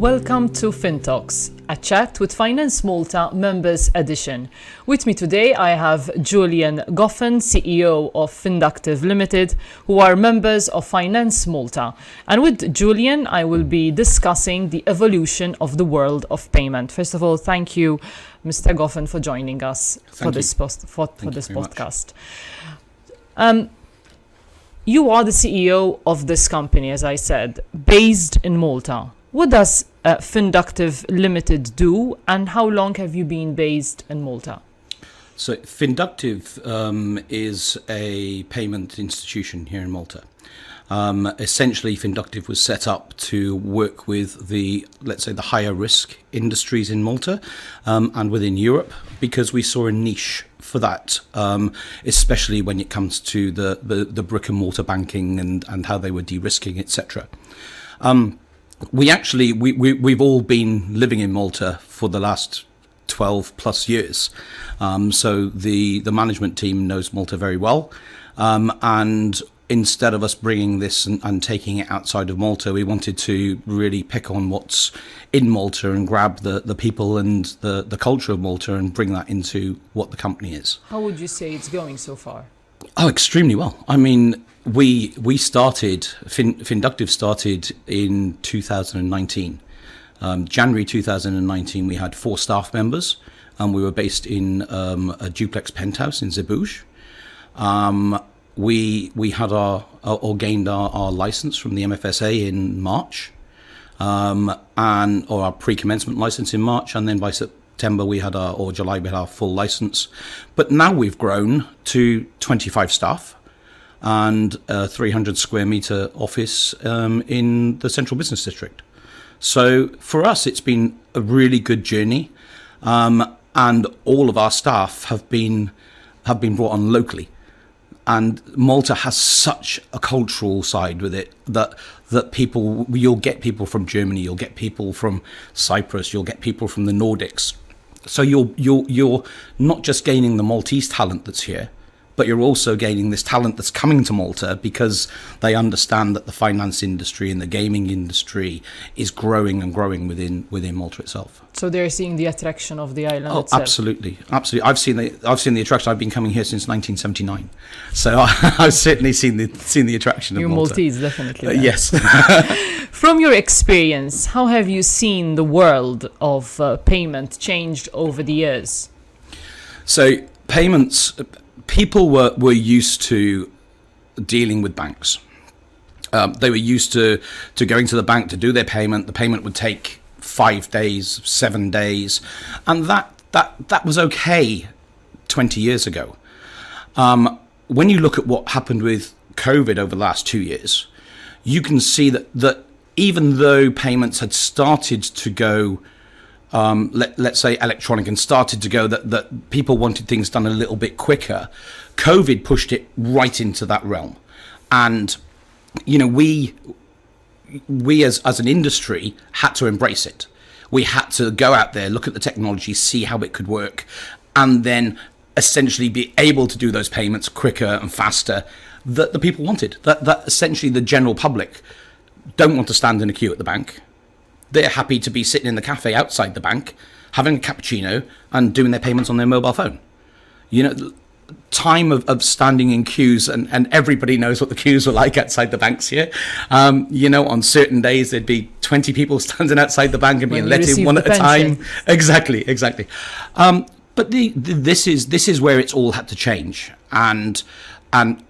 Welcome to FinTalks, a chat with FinanceMalta Members Edition. With me today I have Julian Goffin, CEO of Finductiv Limited, who are members of FinanceMalta. And with Julian, I will be discussing the evolution of the world of payment. First of all, thank you, Mr. Goffin, for joining us for this podcast. You are the CEO of this company, as I said, based in Malta. What does Finductiv Limited do, and how long have you been based in Malta? So Finductiv is a payment institution here in Malta. Essentially, Finductiv was set up to work with the higher risk industries in Malta and within Europe, because we saw a niche for that, especially when it comes to the brick and mortar banking and how they were de-risking, etc. We've all been living in Malta for the last 12 plus years. So the management team knows Malta very well. And instead of us bringing this and taking it outside of Malta, we wanted to really pick on what's in Malta and grab the people and the culture of Malta and bring that into what the company is. How would you say it's going so far? Oh, extremely well. I mean, we started, Finductiv started in 2019. January 2019, we had 4 staff members, and we were based in a duplex penthouse in Zeebrugge. We had gained our license from the MFSA in March, or our pre-commencement license in March, and then by July we had our full license. But now we've grown to 25 staff and a 300 square meter office in the central business district. So for us, it's been a really good journey, and all of our staff have been brought on locally. And Malta has such a cultural side with it that you'll get people from Germany, you'll get people from Cyprus, you'll get people from the Nordics. So you're not just gaining the Maltese talent that's here, but you're also gaining this talent that's coming to Malta because they understand that the finance industry and the gaming industry is growing and growing within Malta itself. So they're seeing the attraction of the island itself. Absolutely. I've seen the attraction. I've been coming here since 1979, so I've certainly seen the attraction of Malta. You're Maltese, definitely. Yes. From your experience, how have you seen the world of payment changed over the years? So payments. People were used to dealing with banks. They were used to going to the bank to do their payment. The payment would take 5 days, 7 days, and that was okay 20 years ago. When you look at what happened with COVID over the last 2 years, you can see that even though payments had started to go, let's say electronic, and started to go that people wanted things done a little bit quicker, COVID pushed it right into that realm. And we as an industry had to embrace it. We had to go out there, look at the technology, see how it could work, and then essentially be able to do those payments quicker and faster that the people wanted. That essentially the general public don't want to stand in a queue at the bank. They're happy to be sitting in the cafe outside the bank, having a cappuccino and doing their payments on their mobile phone. Time of standing in queues, and everybody knows what the queues were like outside the banks here. On certain days there'd be 20 people standing outside the bank and being let in one at a time. Exactly. But this is where it's all had to change. And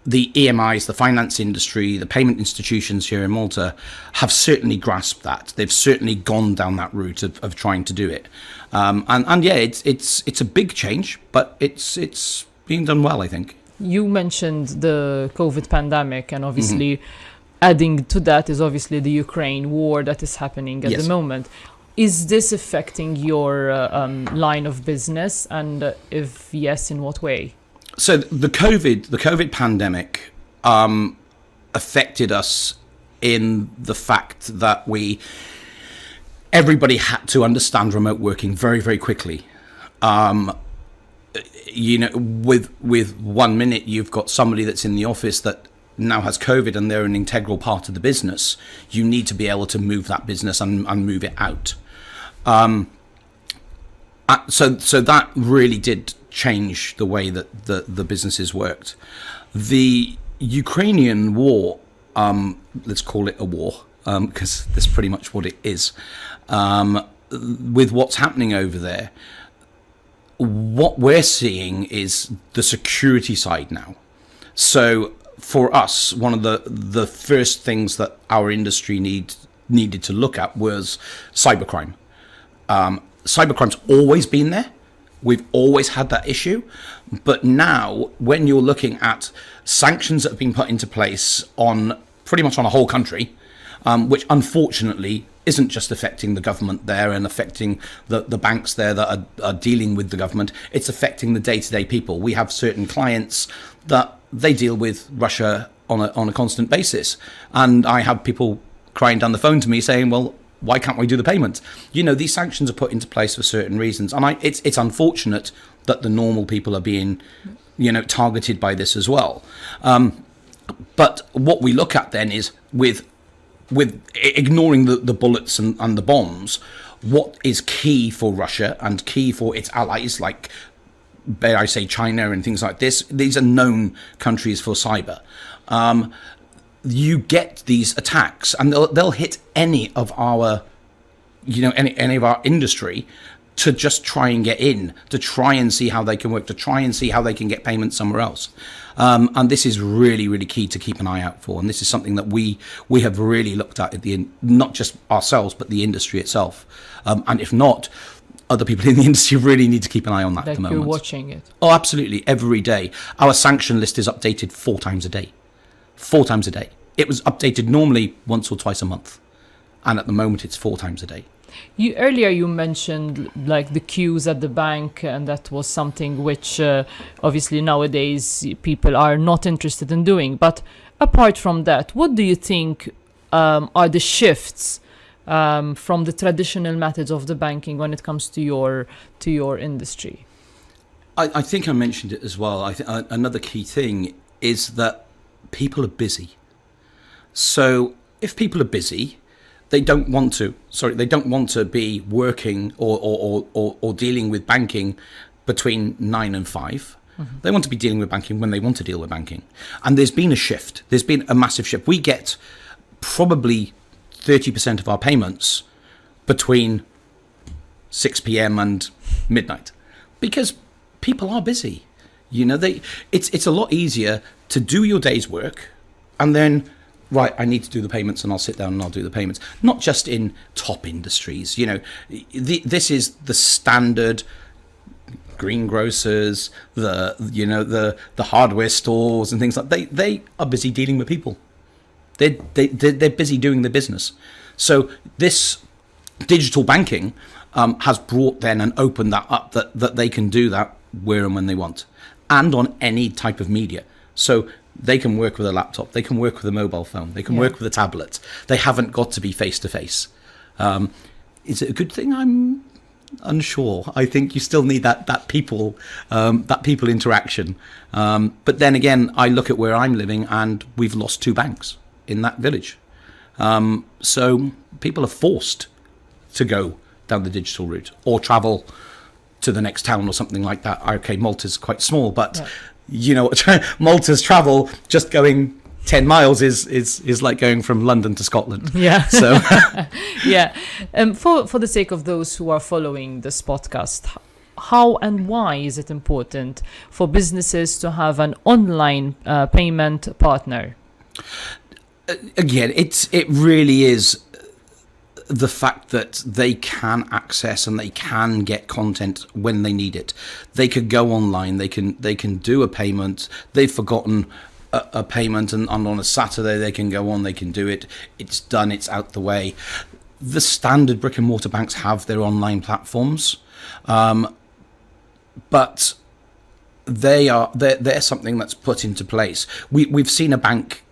the EMIs, the finance industry, the payment institutions here in Malta have certainly grasped that. They've certainly gone down that route of trying to do it. It's a big change, but it's being done well, I think. You mentioned the COVID pandemic, and obviously adding to that is obviously the Ukraine war that is happening at the moment. Is this affecting your line of business, and if yes, in what way? So the COVID pandemic affected us in the fact that everybody had to understand remote working very, very quickly. With 1 minute, you've got somebody that's in the office that now has COVID and they're an integral part of the business, you need to be able to move that business and move it out. So that really did change the way that the businesses worked. The Ukrainian war, let's call it a war, because that's pretty much what it is. With what's happening over there, what we're seeing is the security side now. So for us, one of the first things that our industry needed to look at was cybercrime. Cybercrime's always been there. We've always had that issue. But now, when you're looking at sanctions that have been put into place on pretty much on a whole country, which unfortunately isn't just affecting the government there and affecting the banks there that are dealing with the government, it's affecting the day-to-day people. We have certain clients that they deal with Russia on a constant basis. And I have people crying down the phone to me saying, well, why can't we do the payment? These sanctions are put into place for certain reasons. And it's unfortunate that the normal people are being, targeted by this as well. But what we look at then is with ignoring the bullets and the bombs, what is key for Russia and key for its allies, like, dare I say, China and things like this. These are known countries for cyber. You get these attacks, and they'll hit any of our, any of our industry, to just try and get in, to try and see how they can work, to try and see how they can get payments somewhere else. And this is really, really key to keep an eye out for. And this is something that we have really looked at not just ourselves, but the industry itself. And if not, other people in the industry really need to keep an eye on that at the moment. You're watching it. Oh, absolutely. Every day. Our sanction list is updated 4 times a day. 4 times a day. It was updated normally once or twice a month. And at the moment, it's 4 times a day. Earlier you mentioned like the queues at the bank, and that was something which obviously nowadays people are not interested in doing. But apart from that, what do you think are the shifts from the traditional methods of the banking when it comes to your industry? I think I mentioned it as well. Another key thing is that people are busy. So if people are busy, they don't want to be working or dealing with banking between 9 and 5. Mm-hmm. They want to be dealing with banking when they want to deal with banking. And there's been a shift. There's been a massive shift. We get probably 30% of our payments between 6 p.m. and midnight, because people are busy. It's a lot easier to do your day's work and then, right, I need to do the payments, and I'll sit down and I'll do the payments. Not just in top industries. This is the standard greengrocers, the hardware stores and things like that. They are busy dealing with people. They're busy doing their business. So this digital banking has brought then and opened that up, that they can do that where and when they want, and on any type of media. So they can work with a laptop, they can work with a mobile phone, they can work with a tablet. They haven't got to be face to face. Is it a good thing? I'm unsure. I think you still need that people interaction. But then again, I look at where I'm living, and we've lost 2 banks in that village. So people are forced to go down the digital route or travel to the next town or something like that. Okay, Malta's quite small, but Malta's travel, just going 10 miles is like going from London to Scotland. Yeah. So yeah. For the sake of those who are following this podcast, how and why is it important for businesses to have an online payment partner? Again, it really is the fact that they can access and they can get content when they need it. They could go online, they can do a payment. They've forgotten a payment, and on a Saturday they can go on, they can do it. It's done, it's out the way. The standard brick and mortar banks have their online platforms, but they're something that's put into place. We've seen a bank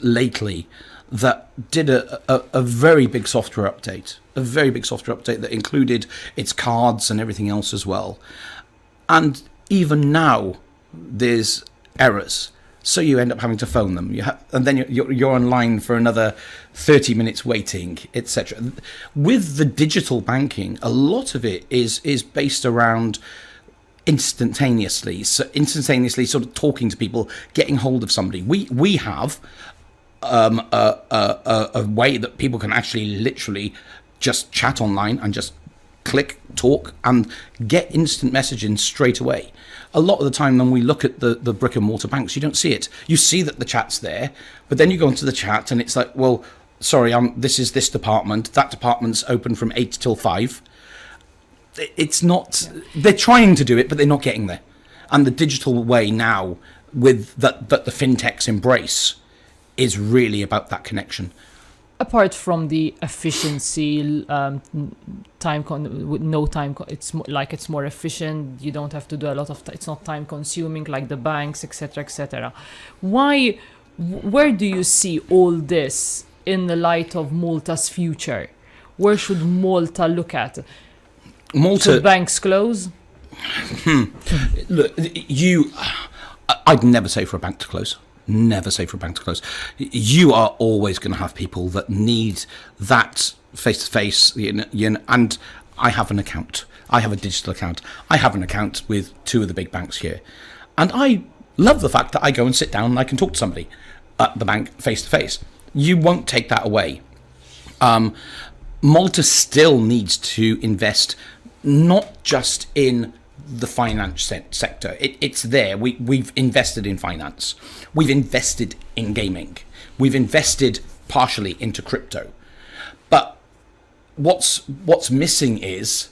lately that did a very big software update, that included its cards and everything else as well. And even now, there's errors. so you end up having to phone them. And then you're online for another 30 minutes waiting, etc. With the digital banking, a lot of it is based around instantaneously sort of talking to people, getting hold of somebody. We have a way that people can actually literally just chat online and just click, talk, and get instant messaging straight away. A lot of the time when we look at the brick and mortar banks, you don't see it. You see that the chat's there, but then you go into the chat and it's like, well, sorry, this is this department. That department's open from 8 till 5. It's not, they're trying to do it, but they're not getting there. And the digital way now, with that the fintechs embrace, is really about that connection. Apart from the efficiency, it's more efficient. You don't have to do a lot of. It's not time consuming like the banks, etc., etc. Where do you see all this in the light of Malta's future? Where should Malta look at? Should banks close? Look, I'd never say for a bank to close. Never say for a bank to close. You are always going to have people that need that face-to-face, and I have an account. I have a digital account. I have an account with 2 of the big banks here. And I love the fact that I go and sit down and I can talk to somebody at the bank face-to-face. You won't take that away. Malta still needs to invest not just in the finance sector. It's there. We've invested in finance. We've invested in gaming. We've invested partially into crypto. But what's missing is,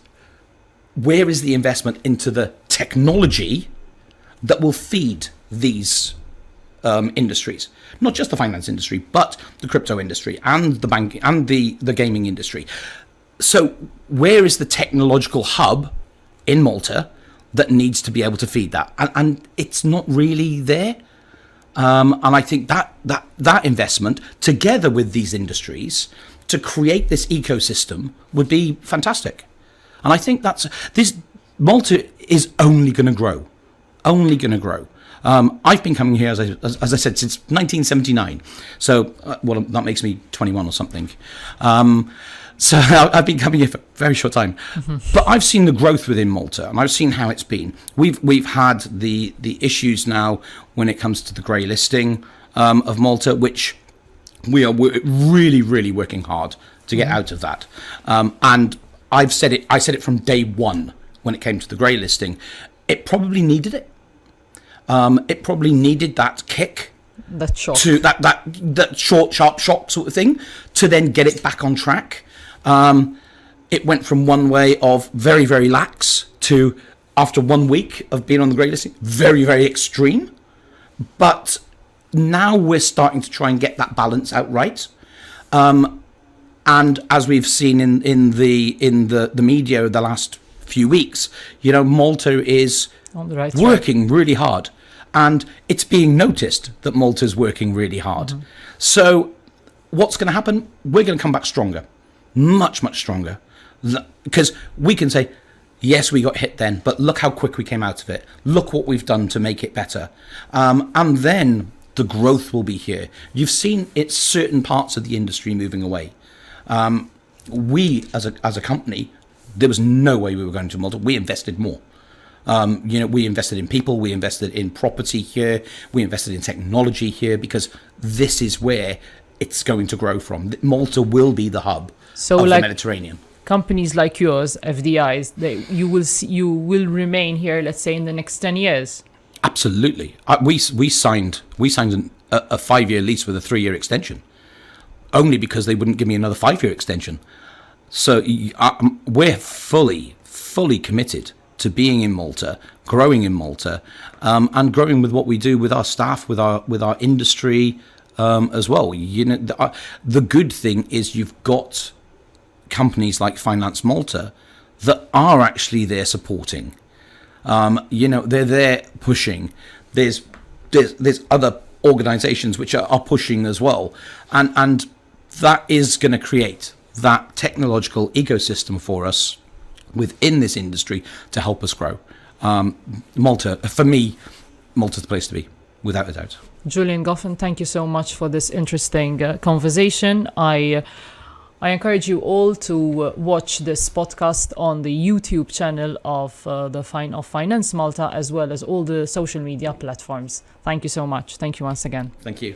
where is the investment into the technology that will feed these industries? Not just the finance industry, but the crypto industry and the banking and the gaming industry. So where is the technological hub in Malta that needs to be able to feed that? And it's not really there. And I think that investment, together with these industries, to create this ecosystem would be fantastic. And I think Malta is only going to grow. Only going to grow. I've been coming here, as I said, since 1979. So, that makes me 21 or something. So I've been coming here for a very short time. Mm-hmm. But I've seen the growth within Malta, and I've seen how it's been. We've had the issues now when it comes to the grey listing of Malta, which we're really, really working hard to get out of that. And I said it from day one when it came to the grey listing. It probably needed it. It probably needed that kick, that shock, to that short, sharp shock sort of thing, to then get it back on track. It went from one way of very, very lax to, after 1 week of being on the grey listing, very, very extreme. But now we're starting to try and get that balance out right. And as we've seen in the media the last few weeks, Malta is on the right working really hard, and it's being noticed that Malta's working really hard. Mm-hmm. So what's going to happen? We're going to come back stronger, much, much stronger, because we can say, yes, we got hit then, but look how quick we came out of it. Look what we've done to make it better. And then the growth will be here. You've seen it's certain parts of the industry moving away. We, as a company, there was no way we were going to Malta. We invested more. We invested in people, we invested in property here, we invested in technology here, because this is where it's going to grow from. Malta will be the hub of the Mediterranean. Companies like yours, FDIs, you will remain here, let's say, in the next 10 years. Absolutely. We signed a 5-year lease with a 3-year extension, only because they wouldn't give me another 5-year extension. So we're fully committed to being in Malta, growing in Malta, and growing with what we do with our staff, with our industry as well. The good thing is you've got companies like FinanceMalta that are actually there supporting. They're there pushing. There's other organisations which are pushing as well, and that is going to create that technological ecosystem for us within this industry to help us grow. Malta, for me, Malta's the place to be. without a doubt. Julian, Goffin, thank you so much for this interesting conversation. I encourage you all to watch this podcast on the YouTube channel of Finance Malta, as well as all the social media platforms. Thank you so much. Thank you once again. Thank you.